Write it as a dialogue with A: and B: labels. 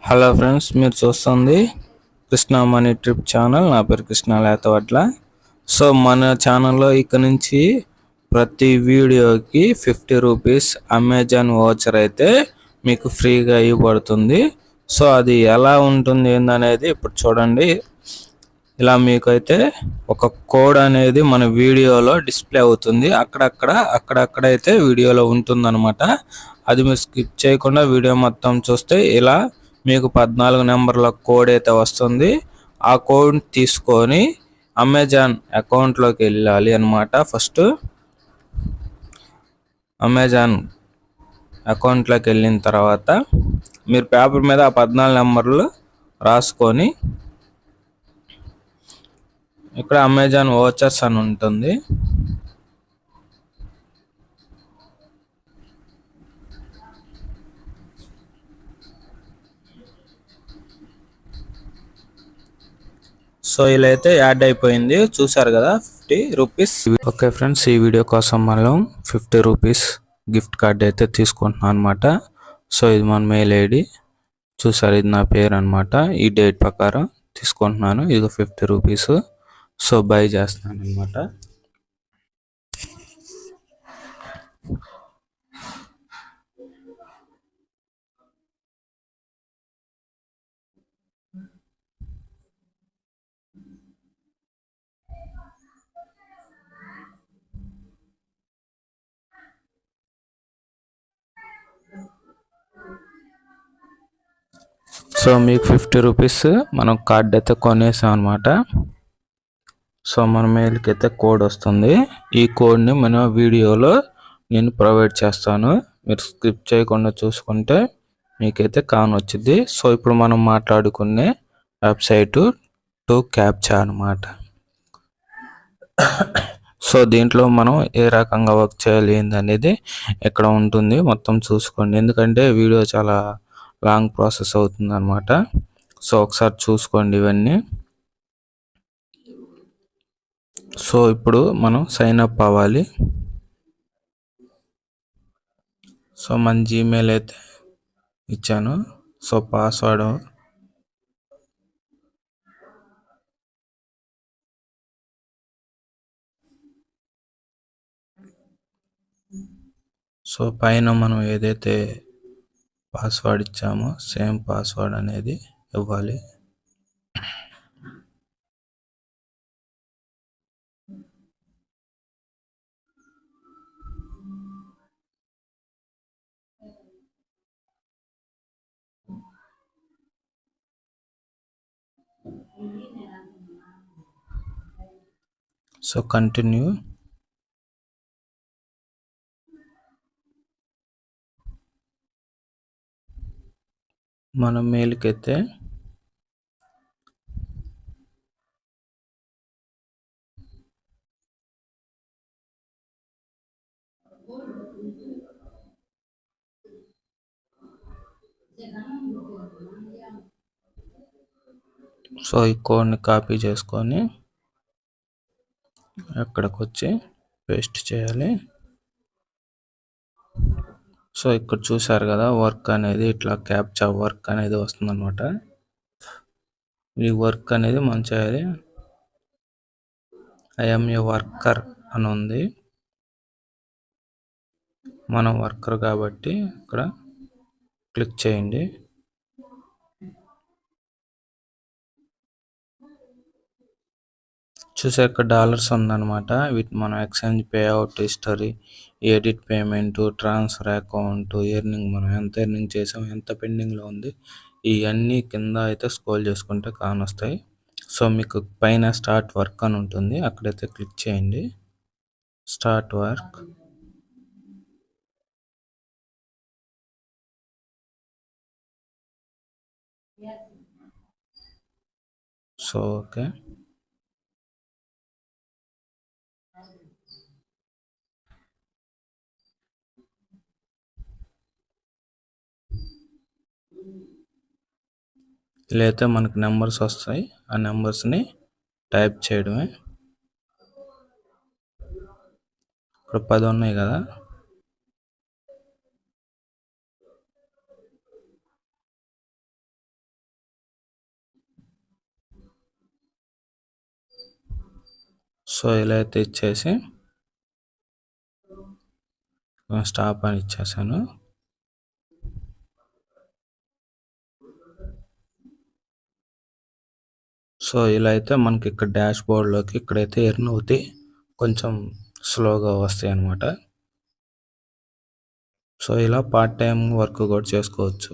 A: Hello friends, మీరు చూస్తుంది Krishna money trip channel. నా పేరు కృష్ణ లేతవడ్ల. సో మన ఛానల్లో ఇక నుంచి ప్రతి వీడియోకి 50 రూపీస్ అమెజాన్ వోచర్ అయితే మీకు ఫ్రీగా ఇవ్వబడుతుంది. సో అది ఎలా ఉంటుంది ఏందనేది ఇప్పుడు చూడండి. ఇలా మీకైతే ఒక కోడ్ అనేది మన వీడియోలో డిస్ప్లే అవుతుంది. అక్కడక్కడైతే వీడియోలో ఉంటుందన్నమాట. అది మీరు స్కిప్ చేయకుండా వీడియో మొత్తం చూస్తే ఇలా మీకు 14 నెంబర్ల కోడ్ అయితే వస్తుంది. ఆ కోడ్ తీసుకొని అమెజాన్ అకౌంట్లోకి వెళ్ళాలి అన్నమాట. ఫస్ట్ అమెజాన్ అకౌంట్లోకి వెళ్ళిన తర్వాత మీరు పేపర్ మీద ఆ 14 నెంబర్లు రాసుకొని ఇక్కడ అమెజాన్ వోచర్స్ అని ఉంటుంది. సో ఇలా అయితే యాడ్ అయిపోయింది, చూసారు కదా 50 రూపీస్. ఓకే ఫ్రెండ్స్, ఈ వీడియో కోసం మనం 50 రూపీస్ గిఫ్ట్ కార్డ్ అయితే తీసుకుంటున్నాం అనమాట. సో ఇది మన మెయిల్ ఐడి, చూసారు, ఇది నా పేరు అనమాట. ఈ డేట్ ప్రకారం తీసుకుంటున్నాను. ఇది 50 రూపీస్. సో బై చేస్తున్నాను అనమాట. సో మీకు 50 రూపీస్ మనం కార్డ్ అయితే కొనేసాం అనమాట. సో మన మెయిల్కి అయితే కోడ్ వస్తుంది. ఈ కోడ్ని మన వీడియోలో నేను ప్రొవైడ్ చేస్తాను. మీరు స్కిప్ చేయకుండా చూసుకుంటే మీకైతే కానొచ్చింది. సో ఇప్పుడు మనం మాట్లాడుకునే వెబ్సైటు టు క్యాప్చా అనమాట. సో దీంట్లో మనం ఏ రకంగా వర్క్ చేయాలి ఏందనేది ఇక్కడ ఉంటుంది, మొత్తం చూసుకోండి. ఎందుకంటే వీడియో చాలా లాంగ్ ప్రాసెస్ అవుతుంది అనమాట. సో ఒకసారి చూసుకోండి ఇవన్నీ. సో ఇప్పుడు మనం సైన్ అప్ అవ్వాలి. సో మన జీమెయిల్ అయితే ఇచ్చాను. సో పాస్వర్డ్ సో పైన మనం ఏదైతే పాస్వర్డ్ ఇచ్చామో సేమ్ పాస్వర్డ్ అనేది ఇవ్వాలి. So continue. మన మెయిల్కి అయితే సో ఈ కోడ్ని కాపీ చేసుకొని అక్కడికి వచ్చి పేస్ట్ చేయాలి. సో ఇక్కడ చూసారు కదా, వర్క్ అనేది ఇట్లా క్యాప్చా వర్క్ అనేది వస్తుంది అనమాట. ఈ వర్క్ అనేది మనం చేయాలి. ఐఎమ్ ఏ వర్కర్ అని ఉంది. మనం వర్కర్ కాబట్టి ఇక్కడ క్లిక్ చేయండి. చూసే ఇక్కడ డాలర్స్ ఉందన్నమాట. వీటి మనం exchange pay out history, edit payment, transfer account, earning, మనం ఎంత ఎర్నింగ్ చేసాం, ఎంత పెండింగ్లో ఉంది, ఇవన్నీ కింద అయితే స్క్రోల్ చేసుకుంటే కానొస్తాయి. సో మీకు పైన స్టార్ట్ వర్క్ అని ఉంటుంది, అక్కడైతే క్లిక్ చేయండి. Start work. సో ఓకే, ఇలా అయితే మనకు నెంబర్స్ వస్తాయి. ఆ నెంబర్స్ని టైప్ చేయడమే. ఇక్కడ 10 ఉన్నాయి కదా, సో ఇలా అయితే ఇచ్చేసి స్టాప్ అని ఇచ్చేసాను. సో ఇలా అయితే మనకి ఇక్కడ డాష్ బోర్డ్లోకి ఇక్కడైతే ఎర్న్ అవుతాయి, కొంచెం స్లోగా వస్తాయి అన్నమాట. సో ఇలా పార్ట్ టైం వర్క్ కూడా చేసుకోవచ్చు.